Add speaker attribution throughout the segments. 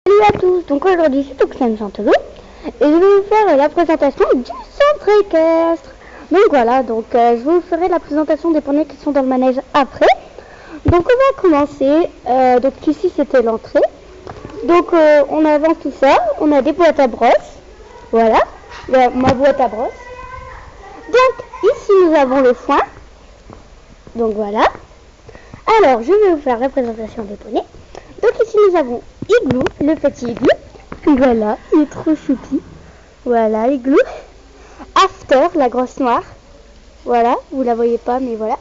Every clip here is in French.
Speaker 1: Salut à tous, donc aujourd'hui c'est Oxane Chantelou et je vais vous faire la présentation du centre équestre. Donc voilà, je vous ferai la présentation des poneys qui sont dans le manège après. Donc on va commencer, donc ici c'était l'entrée. Donc on avance tout ça, on a des boîtes à brosses, voilà, ma boîte à brosses. Donc ici nous avons le foin, donc voilà. Alors je vais vous faire la présentation des poneys. Donc ici nous avons Igloo, le petit Igloo. Voilà, il est trop choupi. Voilà, Igloo. After, la grosse noire. Voilà, vous la voyez pas, mais voilà.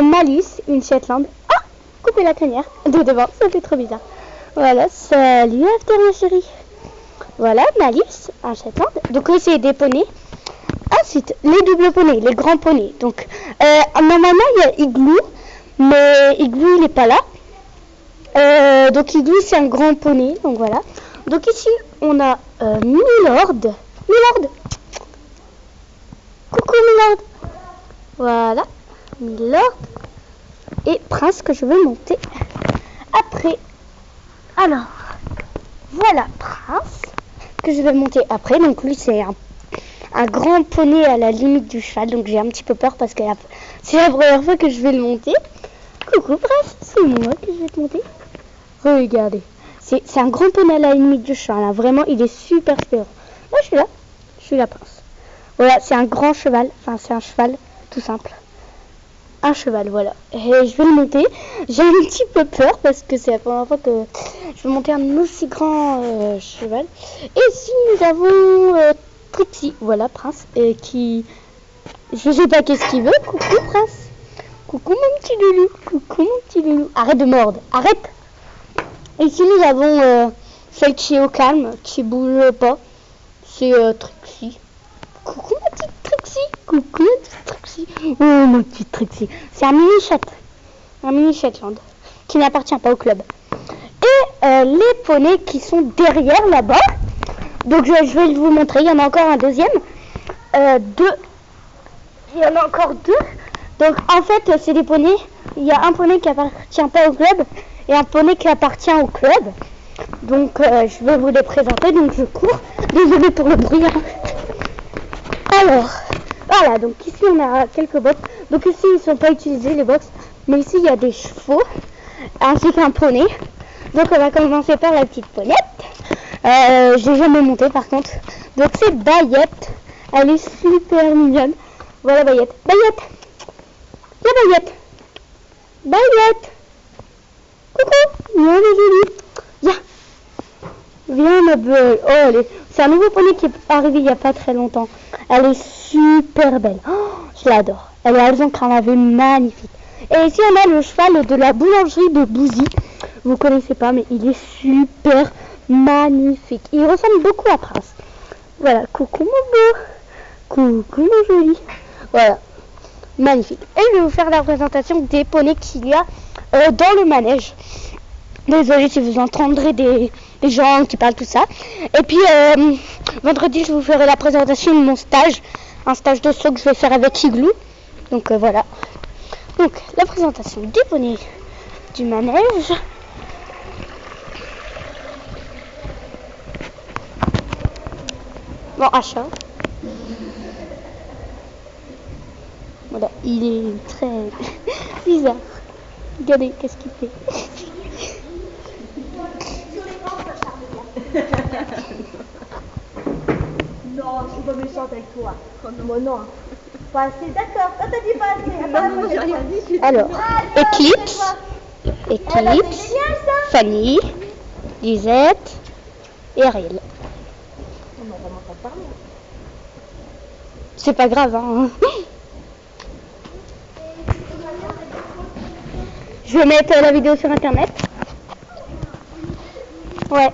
Speaker 1: Malice, une Shetland. Ah, coupez la crinière de devant, ça fait trop bizarre. Voilà, salut After ma chérie. Voilà, Malice, un Shetland. Donc là c'est des poneys. Ensuite, les doubles poneys, les grands poneys. Donc, normalement il y a Igloo, mais Igloo il est pas là. Donc Igloo c'est un grand poney, donc voilà. Donc ici on a Milord. Coucou Milord. Voilà, Milord. Et Prince que je vais monter après. Alors, voilà Prince que je vais monter après. Donc lui c'est un grand poney à la limite du cheval. Donc j'ai un petit peu peur parce que c'est la première fois que je vais le monter. Coucou Prince, c'est moi que je vais te monter. Regardez, c'est un grand poney à la limite du cheval, hein. Vraiment il est super super. Moi je suis la Prince. Voilà, c'est un grand cheval, enfin c'est un cheval tout simple. Un cheval, voilà. Et je vais le monter. J'ai un petit peu peur parce que c'est la première fois que je vais monter un aussi grand cheval. Et ici nous avons Trixie, voilà Prince, qui... Je sais pas qu'est-ce qu'il veut. Coucou Prince. Coucou mon petit loulou. Coucou mon petit loulou. Arrête de mordre, arrête. Et ici nous avons celle qui est au calme, qui bouge pas. C'est Trixie. Coucou ma petite Trixie. Coucou ma petite Trixie. Oh ma petite Trixie. C'est un mini chat. Un mini Shetland. Qui n'appartient pas au club. Et les poneys qui sont derrière là-bas. Donc je vais vous montrer. Il y en a encore un deuxième. Deux. Il y en a encore deux. Donc en fait c'est des poneys. Il y a un poney qui appartient pas au club. Et un poney qui appartient au club. Donc je vais vous les présenter. Donc je cours. Désolé pour le bruit. Alors, voilà. Donc ici on a quelques box. Donc ici ils ne sont pas utilisés les box. Mais ici il y a des chevaux. Ainsi qu'un poney. Donc on va commencer par la petite ponette. Je l'ai jamais montée par contre. Donc c'est Bayette. Elle est super mignonne. Voilà Bayette. Bayette. Viens Bayette. Bayette. Coucou, viens ma jolie. Viens ma belle. Oh, c'est un nouveau poney qui est arrivé il n'y a pas très longtemps. Elle est super belle. Oh, je l'adore. Elle est argent carnavé, magnifique. Et ici on a le cheval de la boulangerie de Bouzy. Vous connaissez pas, mais il est super magnifique. Il ressemble beaucoup à Prince. Voilà, coucou mon beau. Coucou mon joli. Voilà, magnifique. Et je vais vous faire la présentation des poneys qu'il y a dans le manège. Désolée si vous entendrez des gens qui parlent tout ça. Et puis vendredi je vous ferai la présentation de mon stage. Un stage de saut que je vais faire avec Igloo. Donc voilà. Donc la présentation des poneys du manège. Bon achat. Voilà, il est très bizarre. Regardez qu'est-ce qu'il fait.
Speaker 2: Non, je suis pas méchante avec toi. Moi non. Pas assez, d'accord. Toi t'as dit pas assez. J'ai rien dit.
Speaker 1: Alors, Eclipse, Fanny, Lisette et Ariel.
Speaker 2: On va vraiment pas parler.
Speaker 1: C'est pas grave, hein. Je vais mettre la vidéo sur internet. Ouais.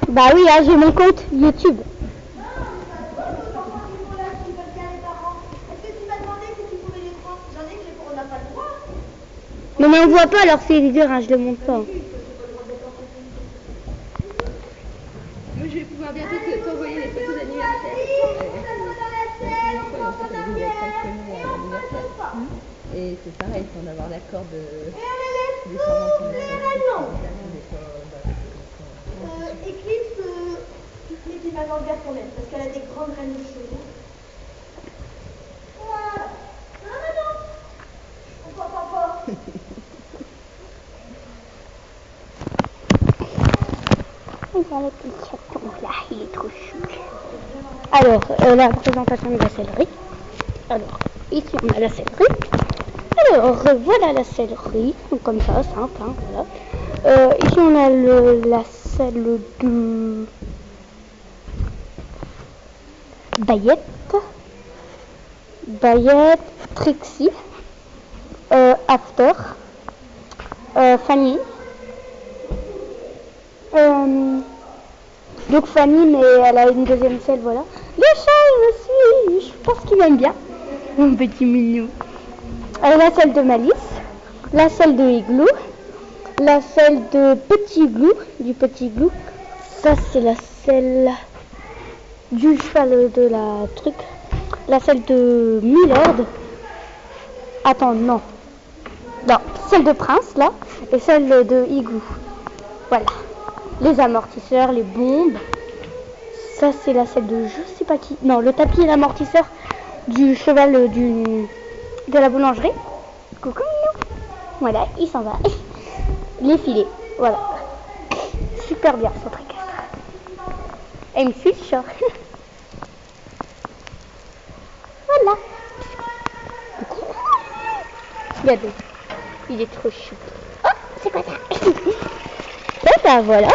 Speaker 1: Bah oui, hein, j'ai mon compte YouTube. Non mais on voit pas alors c'est dur, hein, je le montre pas.
Speaker 3: Moi je vais pouvoir bientôt t'envoyer les photos d'anniversaire. Et c'est pareil, il faut en avoir l'accord des servants
Speaker 2: Eclipse, tu te mets tes mains dans le verre pour l'aide, parce qu'elle a des grandes graines chaudes. Voilà. Non. Papa.
Speaker 1: Voilà le petit chaton là, il est trop chou. Alors, la présentation de la céleri. Alors, ici on a la céleri. Alors, voilà la céleri, donc comme ça, simple, hein, voilà. Ici on a la selle de Bayette, Trixie, After, Fanny. Donc Fanny, mais elle a une deuxième selle, voilà. Le chat aussi, je pense qu'il aime bien. Mon petit mignon. La selle de Malice, la selle de Igloo, la selle de Petit Igloo, du Petit Igloo. Ça c'est la selle du cheval de la truc. La selle de Millard. Attends, non, celle de Prince là, et celle de Igloo. Voilà. Les amortisseurs, les bombes. Ça c'est la selle de je sais pas qui. Non, le tapis et l'amortisseur du cheval de la boulangerie. Coucou mignon. Voilà, il s'en va. Les filets, voilà. Super bien son équestre. Elle me fiche. Voilà. Regardez, il est trop chou. Oh, c'est quoi ça? Et ben voilà.